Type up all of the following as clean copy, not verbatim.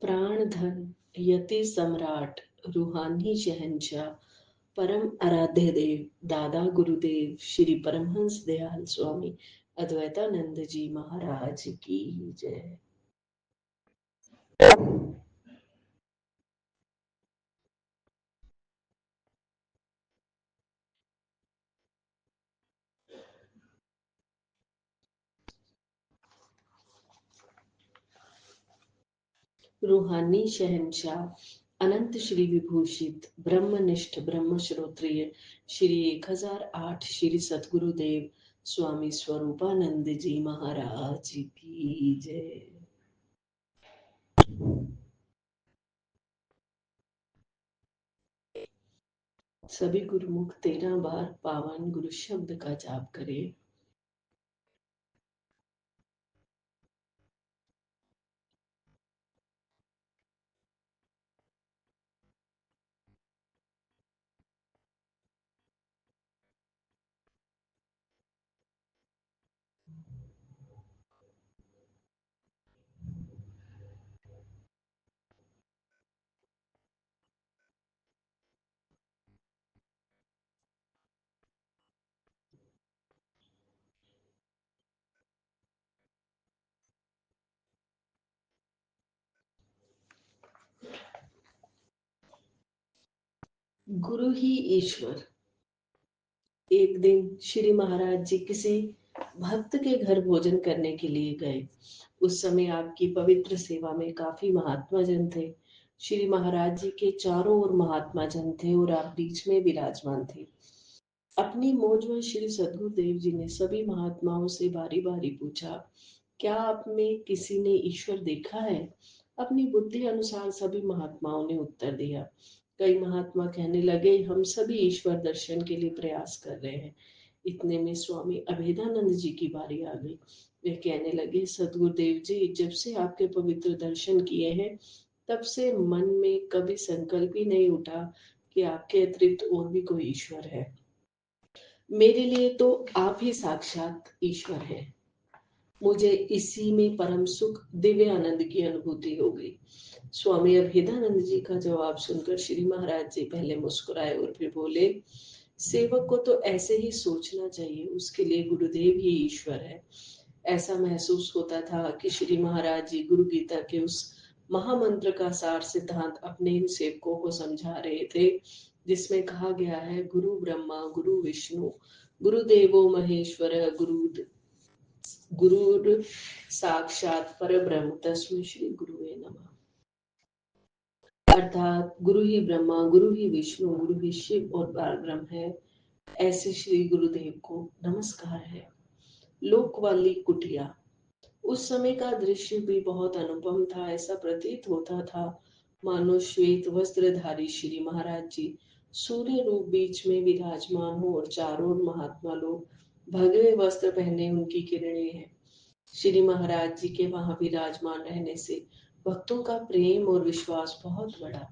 प्राणधन, यति सम्राट, रूहानी शहंशाह, परम आराध्य देव, दादा गुरुदेव श्री परमहंस दयाल स्वामी अद्वैतानंद जी महाराज की जय। रूहानी शहंशाह, अनंत श्री विभूषित, ब्रह्मनिष्ठ ब्रह्म श्रोत्रिय श्री 1008 श्री सतगुरुदेव स्वामी स्वरूपानंद जी महाराज की जय। सभी गुरुमुख 13 बार पावन गुरु शब्द का जाप करें। गुरु ही ईश्वर। एक दिन श्री महाराज जी किसी भक्त के घर भोजन करने के लिए गए। उस समय आपकी पवित्र सेवा में काफी महात्मा जन थे। श्री महाराज जी के चारों ओर महात्मा जन थे और आप बीच में विराजमान थे। अपनी मौज में श्री सद्गुरुदेव जी ने सभी महात्माओं से बारी बारी पूछा, क्या आप में किसी ने ईश्वर देखा है? अपनी बुद्धि अनुसार सभी महात्माओं ने उत्तर दिया। कई महात्मा कहने लगे, हम सभी ईश्वर दर्शन के लिए प्रयास कर रहे हैं। इतने में स्वामी अभेदानंद जी की बारी आ गई। वे कहने लगे, सद्गुरुदेव जी, जब से आपके पवित्र दर्शन किए हैं तब से मन में कभी संकल्प ही नहीं उठा कि आपके अतिरिक्त और भी कोई ईश्वर है। मेरे लिए तो आप ही साक्षात ईश्वर है। मुझे इसी में परम सुख, दिव्य आनंद की अनुभूति हो गई। स्वामी अभेदानंद जी का जवाब सुनकर श्री महाराज जी पहले मुस्कुराए और फिर बोले, सेवक को तो ऐसे ही सोचना चाहिए, उसके लिए गुरुदेव ही ईश्वर है। ऐसा महसूस होता था कि श्री महाराज जी गुरु गीता के उस महामंत्र का सार सिद्धांत अपने इन सेवकों को समझा रहे थे, जिसमें कहा गया है, गुरु ब्रह्मा गुरु विष्णु गुरुदेवो महेश्वर गुरुर साक्षात परब्रह्म तस्मै श्री गुरुवे नमः। अर्थात गुरु ही ब्रह्मा, गुरु ही विष्णु, गुरु ही शिव और परब्रह्म है। ऐसे श्री गुरुदेव को नमस्कार है। लोक वाली कुटिया। उस समय का दृश्य भी बहुत अनुपम था। ऐसा प्रतीत होता था मानो श्वेत वस्त्रधारी श्री महाराज जी सूर्य रूप बीच में विराजमान हो और चारों ओर महात्मा लोग भगवे वस्त्र पहने उनकी किरणें हैं। श्री महाराज जी के वहां विराजमान रहने से भक्तों का प्रेम और विश्वास बहुत बढ़ा।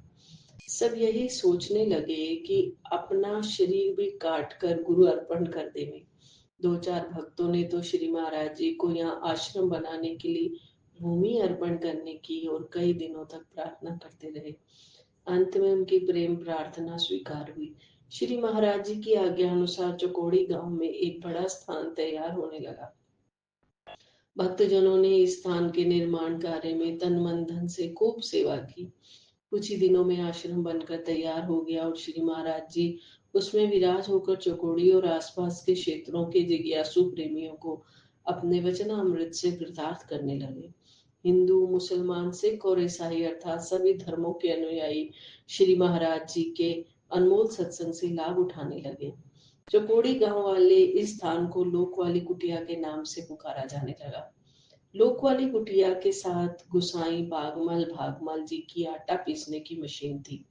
सब यही सोचने लगे कि अपना शरीर भी काट कर गुरु अर्पण कर देंगे। 2-4 भक्तों ने तो श्री महाराज जी को यहाँ आश्रम बनाने के लिए भूमि अर्पण करने की और कई दिनों तक प्रार्थना करते रहे। अंत में उनकी प्रेम प्रार्थना स्वीकार हुई। श्री महाराज जी की आज्ञा अनुसार चौकोड़ी गांव में एक बड़ा स्थान तैयार होने लगा। भक्तजनों ने इस स्थान के निर्माण कार्य में तन मन धन से खूब सेवा की। कुछ ही दिनों में आश्रम बनकर तैयार हो गया और श्री महाराज जी उसमें विराज होकर चौकोड़ी और आसपास के क्षेत्रों के जिज्ञासु प्रेमियों को अपने वचनामृत से कृतार्थ करने लगे। हिंदू, मुसलमान, सिख और ईसाई अर्थात सभी धर्मों के अनुयायी श्री महाराज जी के अनमोल सत्संग से लाभ उठाने लगे। चौकोड़ी गांव वाले इस स्थान को लोकवाली कुटिया के नाम से पुकारा जाने लगा। लोकवाली कुटिया के साथ गुसाई बागमल भागमल जी की आटा पीसने की मशीन थी।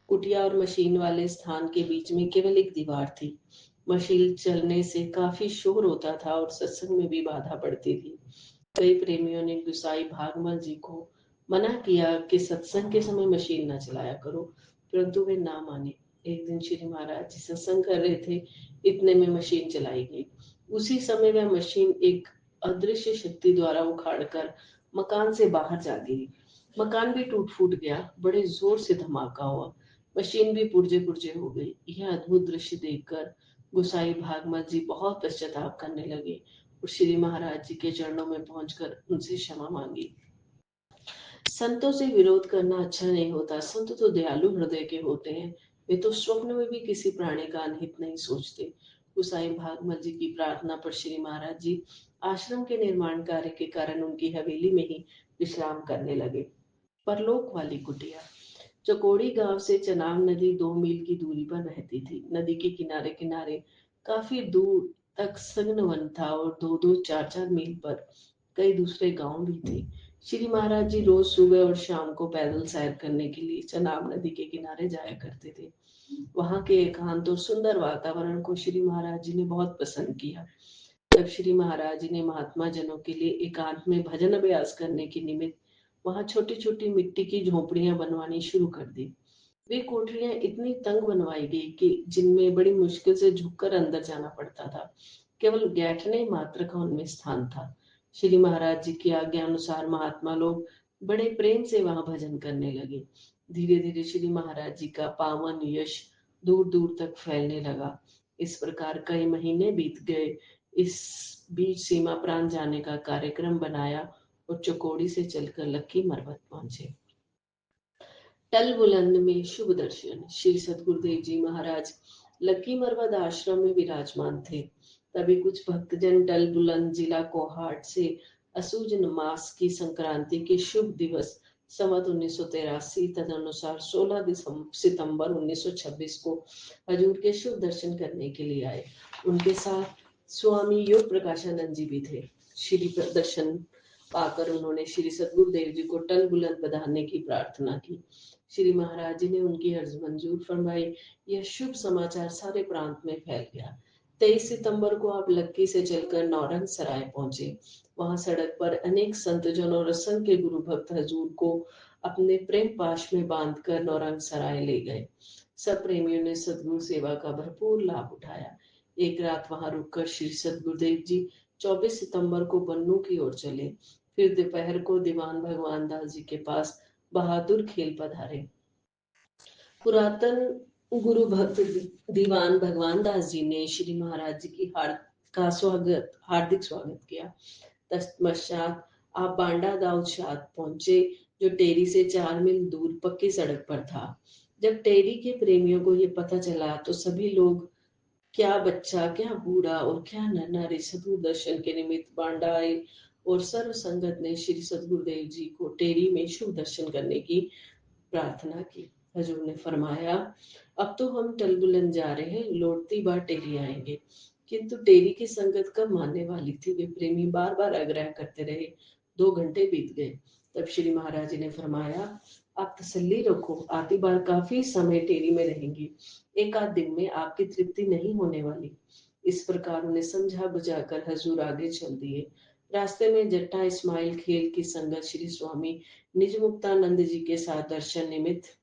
कुटिया और मशीन वाले स्थान के बीच में केवल एक दीवार थी। मशीन चलने से काफी शोर होता था और सत्संग में भी बाधा पड़ती थी। कई प्रेमियों ने गुसाई भागमल जी को मना किया कि सत्संग के समय मशीन न चलाया करो, परंतु वे ना माने। एक दिन श्री महाराज जी सत्संग कर रहे थे, इतने में मशीन चलाई गई। उसी समय वह मशीन एक अदृश्य शक्ति द्वारा उखाड़कर मकान से बाहर जा गिरी। मकान भी टूट फूट गया, बड़े जोर से धमाका हुआ, मशीन भी पुर्जे पुर्जे हो गई। यह अद्भुत दृश्य देखकर गुसाई भागमल जी बहुत पश्चाताप करने लगे और श्री महाराज जी के चरणों में पहुंचकर उनसे क्षमा मांगी। संतों से विरोध करना अच्छा नहीं होता। संत तो दयालु हृदय के होते हैं, वे तो स्वप्न में भी किसी प्राणी का अनहित नहीं सोचते। गुसाई भागमल जी की प्रार्थना पर श्री महाराज जी आश्रम के निर्माण कार्य के कारण उनकी हवेली में ही विश्राम करने लगे। परलोक वाली कुटिया। चकोड़ी गांव से चनाब नदी 2 मील की दूरी पर बहती थी। नदी के किनारे किनारे काफी दूर तक सघन वन था और 2-2, 4-4 मील पर कई दूसरे गांव भी थे। श्री महाराज जी रोज सुबह और शाम को पैदल सैर करने के लिए चनाब नदी के किनारे जाया करते थे। वहां के एकांत और सुंदर वातावरण को श्री महाराज जी ने बहुत पसंद किया। तब श्री महाराज जी ने महात्मा जनों के लिए एकांत में भजन अभ्यास करने के निमित्त वहां छोटी छोटी मिट्टी की झोपड़ियां बनवानी शुरू कर दी। वे कोठरियां इतनी तंग बनवाई गई कि जिनमें बड़ी मुश्किल से झुककर अंदर जाना पड़ता था। केवल बैठने मात्र का उनमें स्थान था। श्री महाराज जी की आज्ञा अनुसार महात्मा लोग बड़े प्रेम से वहां भजन करने लगे। धीरे धीरे श्री महाराज जी का पावन यश दूर दूर तक फैलने लगा। इस प्रकार कई महीने बीत गए। इस बीच सीमा प्रांत जाने का कार्यक्रम बनाया और चकोड़ी से चलकर लक्की मरवत पहुंचे। टल बुलंद में शुभ दर्शन। श्री सदगुरुदेव जी महाराज लक्की मरवत आश्रम में विराजमान थे। तभी कुछ भक्तजन टल बुलंद जिला कोहाट से असुज मास की संक्रांति के शुभ दिवस संवत 1983 तदनुसार 16 सितंबर 1926 को हजूर के शुभ दर्शन करने के लिए आए। उनके साथ स्वामी योग प्रकाशानंद जी भी थे। श्री दर्शन पाकर उन्होंने श्री सदगुरुदेव जी को टल बुलंद बधाने की प्रार्थना की। श्री महाराज जी ने उनकी अर्ज मंजूर फरमाई। यह शुभ समाचार सारे प्रांत में फैल गया। 23 सितंबर को आप लक्की से चलकर नौरंग सराय पहुंचे। वहां सड़क पर अनेक संतजन और असंख्य गुरु भक्त हजूर को अपने प्रेम पाश में बांधकर नौरंग सराय ले गए। सब प्रेमियों ने सदगुरु सेवा का भरपूर लाभ उठाया। एक रात वहां रुककर श्री सदगुरुदेव जी 24 सितंबर को बन्नू की ओर चले। फिर दोपहर को दीवान भगवान दास जी के पास बहादुर खेल पधारे। पुरातन गुरु भक्त दीवान भगवान दास जी ने श्री महाराज जी की हार्दिक स्वागत किया। तत्पश्चात आप बांडा दाऊद शाद पहुंचे, जो टेरी से 4 मील दूर पक्की सड़क पर था। जब टेरी के प्रेमियों को ये पता चला तो सभी लोग, क्या बच्चा, क्या बूढ़ा और क्या नर नारी सदगुरु दर्शन के निमित्त बांडा आए और सर्व संगत ने श्री सदगुरुदेव जी को टेरी में शुभ दर्शन करने की प्रार्थना की। हजूर ने फरमाया, अब तो हम टलबुलन जा रहे हैं, लौटती बार टेरी आएंगे। किंतु टेरी की संगत कब मानने वाली थी? वे प्रेमी बार बार आग्रह करते रहे। 2 घंटे बीत गए। तब श्री महाराज जी ने फरमाया, आप तसल्ली रखो, आती बार काफी समय टेरी में रहेंगी। एक आध दिन में आपकी तृप्ति नहीं होने वाली। इस प्रकार उन्हें समझा बुझाकर हजूर आगे चल दिए। रास्ते में जट्टा इस्माइल खेल की संगत श्री स्वामी निज मुक्तानंद जी के साथ दर्शन निमित्त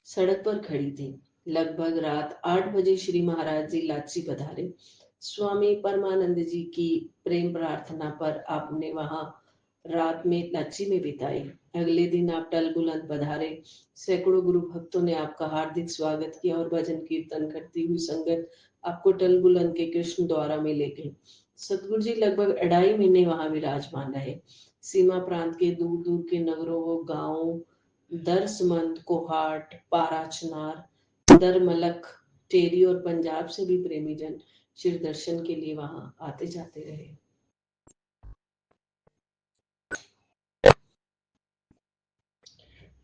सड़क पर खड़ी थी। लगभग रात 8 बजे श्री महाराज जी लाची पधारे। स्वामी परमानंद जी की प्रेम प्रार्थना पर आपने वहां रात में लाची में बिताई। अगले दिन आप टल बुलंद पधारे। सैकड़ों गुरु भक्तों ने आपका हार्दिक स्वागत किया और भजन कीर्तन करती हुई संगत आपको टल बुलंद के कृष्ण द्वारा में ले गई। सतगुरु जी लगभग 2.5 महीने वहां विराजमान रहे। सीमा प्रांत के दूर दूर के नगरों व गांवों दरसमंद, कोहाट, पाराचनार, दरमलक, टेरी और पंजाब से भी प्रेमी जन शिव दर्शन के लिए वहां आते जाते रहे।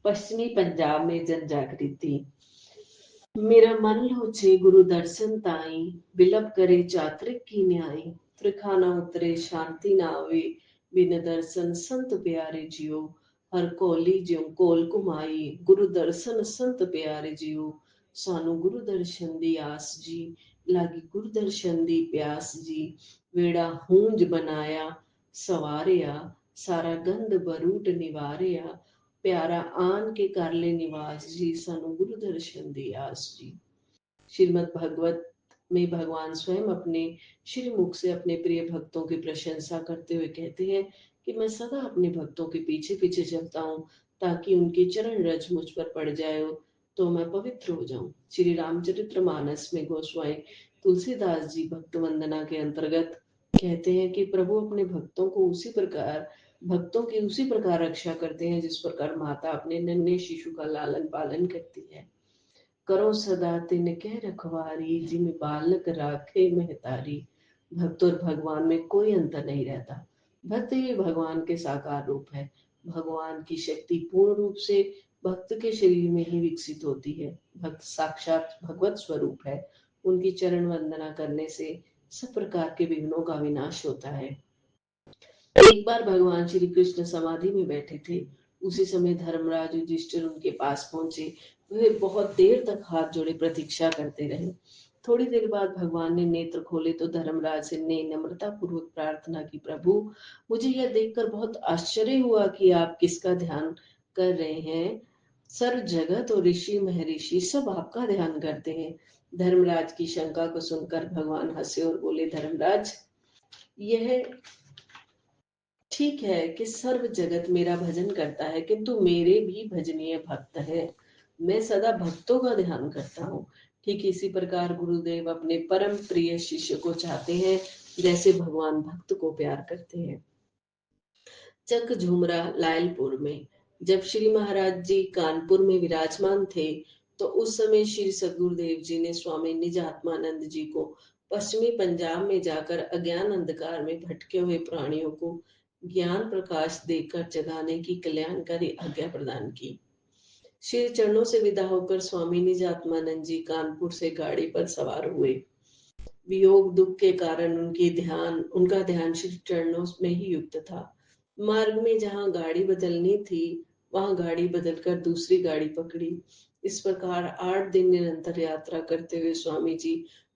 पश्चिमी पंजाब में जन जागृति। मेरा मन लोचे गुरु दर्शन ताई, बिलप करे चात्रिक की न्याय। त्रिखाना उतरे शांति ना आवे, बिन दर्शन संत प्यारे जियो। हर कोली ज्यों कोल कुमाई, गुरु दर्शन संत प्यारे जियो। सानू गुरु दर्शन दी आस जी, लागी गुरु दर्शन दी प्यास जी। वेड़ा हूंज बनाया सवारिया, सारा गंद बरूट निवारिया। प्यारा आन के कर ले निवास जी, सानू गुरु दर्शन दी आस जी। श्रीमद् भगवत में भगवान स्वयं अपने श्रीमुख से अपने प्रिय भक्तों की प्रशंसा करते हुए कहते हैं कि मैं सदा अपने भक्तों के पीछे पीछे चलता हूँ ताकि उनके चरण रज मुझ पर पड़ जाए तो मैं पवित्र हो जाऊं। श्री रामचरितमानस में गोस्वामी तुलसीदास जी भक्त वंदना के अंतर्गत कहते हैं कि प्रभु अपने भक्तों की उसी प्रकार रक्षा करते हैं जिस प्रकार माता अपने नन्हे शिशु का लालन पालन करती है। करो सदा तिन कह रखवारी जिम बालक राखे महतारी। भक्त और भगवान में कोई अंतर नहीं रहता। भक्त ही भगवान के साकार रूप है। भगवान की शक्ति पूर्ण रूप से भक्त के शरीर में ही विकसित होती है। भक्त साक्षात भगवत स्वरूप है। उनकी चरण वंदना करने से सब प्रकार के विघ्नों का विनाश होता है। एक बार भगवान श्री कृष्ण समाधि में बैठे थे। उसी समय धर्मराज युधिष्ठिर उनके पास पहुंचे। वे बहुत देर तक हाथ जोड़े प्रतीक्षा करते रहे। थोड़ी देर बाद भगवान ने नेत्र खोले तो धर्मराज ने नम्रता पूर्वक प्रार्थना की, प्रभु मुझे यह देखकर बहुत आश्चर्य हुआ कि आप किसका ध्यान कर रहे हैं। सर्व जगत और ऋषि महर्षि सब आपका ध्यान करते हैं। धर्मराज की शंका को सुनकर भगवान हंसे और बोले, धर्मराज यह ठीक है कि सर्व जगत मेरा भजन करता है, किंतु मेरे भी भजनीय भक्त है। मैं सदा भक्तों का ध्यान करता हूँ। ठीक इसी प्रकार गुरुदेव अपने परम प्रिय शिष्य को चाहते हैं जैसे भगवान भक्त को प्यार करते हैं। चक झुमरा लायलपुर में जब श्री महाराज जी कानपुर में विराजमान थे तो उस समय श्री सदगुरुदेव जी ने स्वामी निज आत्मानंद जी को पश्चिमी पंजाब में जाकर अज्ञान अंधकार में भटके हुए प्राणियों को ज्ञान प्रकाश देकर जगाने की कल्याणकारी आज्ञा प्रदान की। श्री चरणों से विदा होकर स्वामी निज आत्मानंद जी कानपुर से गाड़ी पर सवार हुए। वियोग दुख के कारण उनका ध्यान श्री चरणों में ही युक्त था। मार्ग में जहां गाड़ी बदलनी थी वहां गाड़ी बदलकर दूसरी गाड़ी पकड़ी। इस प्रकार 8 दिन निरंतर यात्रा करते हुए स्वामी जी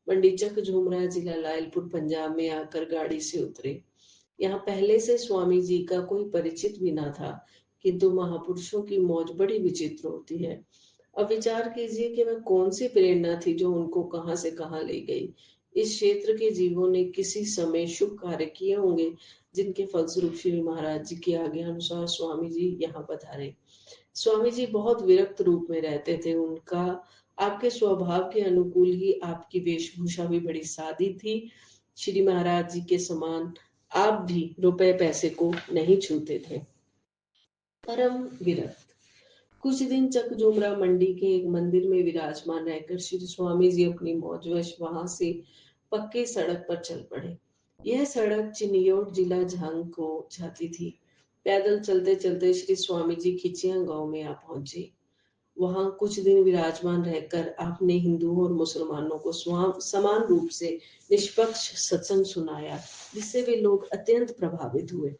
मंडी चक झुमरा जिला लायलपुर पंजाब में आकर गाड़ी से उतरे। यहाँ पहले से स्वामी जी का कोई परिचित भी ना था, किंतु महापुरुषों की मौज बड़ी विचित्र होती है। अब विचार कीजिए कि वह कौन सी प्रेरणा थी जो उनको कहां से कहां ले गई। इस क्षेत्र के जीवों ने किसी समय शुभ कार्य किए होंगे जिनके फलस्वरूप श्री महाराज जी की आज्ञा अनुसार स्वामी जी यहाँ पधारे। स्वामी जी बहुत विरक्त रूप में रहते थे। उनका आपके स्वभाव के अनुकूल ही आपकी वेशभूषा भी बड़ी सादी थी। श्री महाराज जी के समान आप भी रुपए पैसे को नहीं छूते थे। परम विरक्त। कुछ दिन चक झुमरा मंडी के एक मंदिर में विराजमान रहकर श्री स्वामी जी अपनी मौजवश वहां से पक्की सड़क पर चल पड़े। यह सड़क चिन्योट जिला झांग को जाती थी। पैदल चलते चलते श्री स्वामी जी खिचिया गांव में आ पहुंचे। वहां कुछ दिन विराजमान रहकर आपने हिंदुओं और मुसलमानों को समान रूप से निष्पक्ष सत्संग सुनाया, जिससे वे लोग अत्यंत प्रभावित हुए।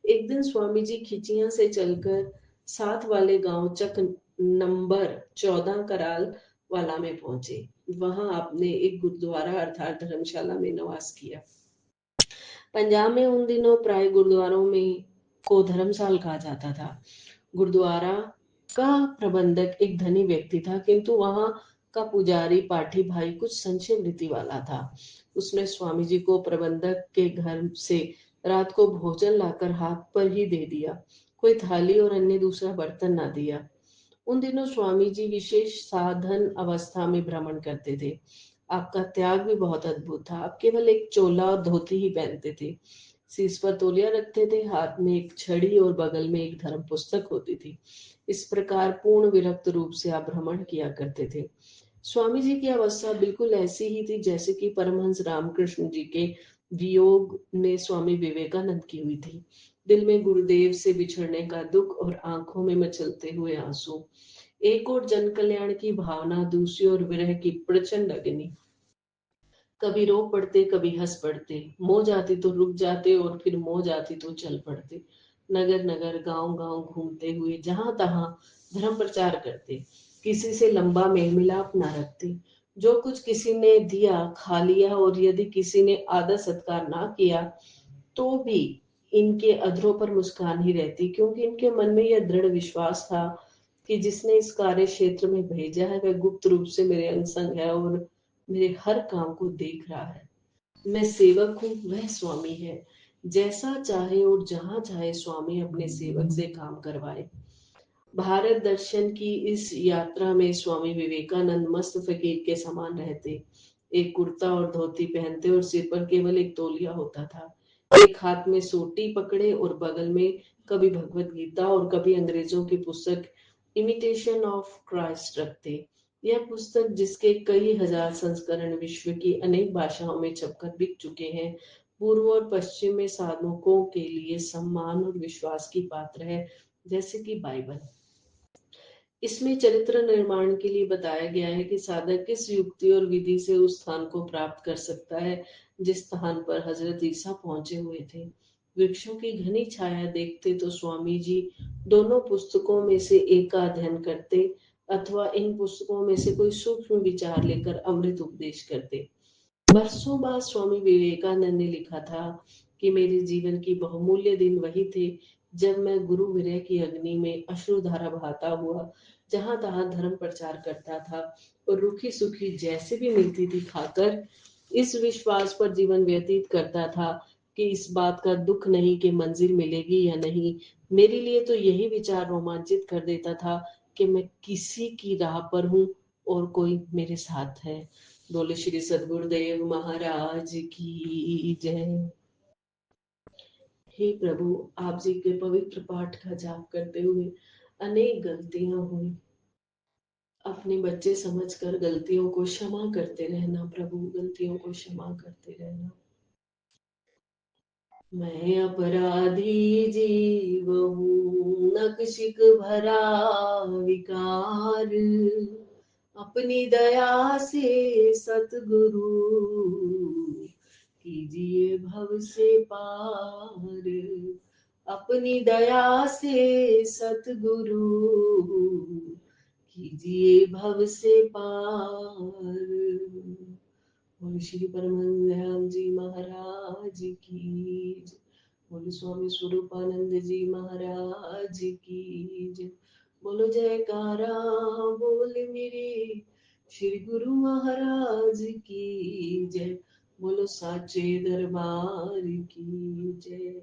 एक दिन स्वामी जी खिचिया से चलकर साथ वाले गांव चक नंबर 14 कराल वाला में पहुंचे। वहां आपने एक गुरुद्वारा अर्थात धर्मशाला में निवास किया। पंजाब में उन दिनों प्राय गुरुद्वारों में को धर्मशाला कहा जाता था। गुरुद्वारा का प्रबंधक एक धनी व्यक्ति था, किंतु वहां का पुजारी पाठी भाई कुछ संशय वृत्ति वाला था। उसने स्वामी जी को प्रबंधक के घर से रात को भोजन लाकर हाथ पर ही दे दिया, कोई थाली और अन्य दूसरा बर्तन ना दिया। उन दिनों स्वामी जी विशेष साधन अवस्था में भ्रमण करते थे। आपका त्याग भी बहुत अद्भुत था। आप केवल एक चोला और धोती ही पहनते थे, शीश पर तौलिया रखते थे, हाथ में एक छड़ी और बगल में एक धर्म पुस्तक होती थी। इस प्रकार पूर्ण विरक्त रूप से आप भ्रमण किया करते थे। स्वामी जी की अवस्था बिल्कुल ऐसी ही थी जैसे कि परमहंस रामकृष्ण जी के वियोग ने स्वामी विवेकानंद की हुई थी। दिल में गुरुदेव से बिछड़ने का दुख और आंखों में मचलते हुए आंसू। एक और जन कल्याण की भावना, दूसरी ओर विरह की प्रचंड अग्नि। कभी रो पड़ते, कभी हंस पड़ते, मौज आती तो रुक जाते और फिर मौज आती तो चल पड़ते। नगर नगर गांव गांव घूमते हुए जहां तहां धर्म प्रचार करते, किसी से लंबा मेल मिलाप न रखते। जो कुछ किसी ने दिया खा लिया, और यदि किसी ने आदर सत्कार ना किया तो भी इनके अधरों पर मुस्कान ही रहती, क्योंकि इनके मन में यह दृढ़ विश्वास था कि जिसने इस कार्य क्षेत्र में भेजा है वह गुप्त रूप से मेरे अंग संग है और मेरे हर काम को देख रहा है। मैं सेवक हूँ, वह स्वामी है। जैसा चाहे और जहाँ चाहे स्वामी अपने सेवक से काम करवाए। भारत दर्शन की इस यात्रा में स्वामी विवेकानंद मस्त फकीर के समान रहते। एक कुर्ता और धोती पहनते और सिर पर केवल एक तौलिया होता था। एक हाथ में सोटी पकड़े और बगल में कभी भगवत गीता और कभी अंग्रेजों की पुस्तक इमिटेशन ऑफ क्राइस्ट रखते। यह पुस्तक, जिसके कई हजार संस्करण विश्व की अनेक भाषाओं में छपकर बिक चुके हैं, पूर्व और पश्चिम में साधकों के लिए सम्मान और विश्वास की पात्र है, जैसे कि बाइबल। इसमें चरित्र निर्माण के लिए बताया गया है कि साधक किस युक्ति और विधि से उस स्थान को प्राप्त कर सकता है जिस स्थान पर हजरत ईसा पहुंचे हुए थे। वृक्षों की घनी छाया देखते तो स्वामी जी दोनों पुस्तकों में से एक का अध्ययन करते अथवा इन पुस्तकों में से कोई सूक्ष्म विचार लेकर अमृत उपदेश करते। बरसों बाद स्वामी विवेकानंद ने लिखा था कि मेरे जीवन की बहुमूल्य दिन वही थे जब मैं गुरु विरह की अग्नि में अश्रुधारा बहाता हुआ जहां तहां धर्म प्रचार करता था और रूखी सूखी जैसे भी मिलती थी खाकर इस विश्वास पर जीवन व्यतीत करता था कि इस बात का दुख नहीं कि मंजिल मिलेगी या नहीं। मेरे लिए तो यही विचार रोमांचित कर देता था कि मैं किसी की राह पर हूँ और कोई मेरे साथ है। बोले श्री सद्गुरुदेव महाराज की जय। हे प्रभु, आप जी के पवित्र पाठ का जाप करते हुए अनेक गलतियां हुई। अपने बच्चे समझकर गलतियों को क्षमा करते रहना प्रभु, गलतियों को क्षमा करते रहना। मैं अपराधी जीव हूँ, नक्शिक भरा विकार, अपनी दया से सतगुरु कीजिए भव से पार। अपनी दया से सतगुरु कीजिए भव से पार। बोलो श्री परमानंद दयाल जी महाराज की जय। बोलो स्वामी स्वरूपानंद जी महाराज की जय। बोलो जयकारा बोल मेरे श्री गुरु महाराज की जय। बोलो साचे दरबार की जय।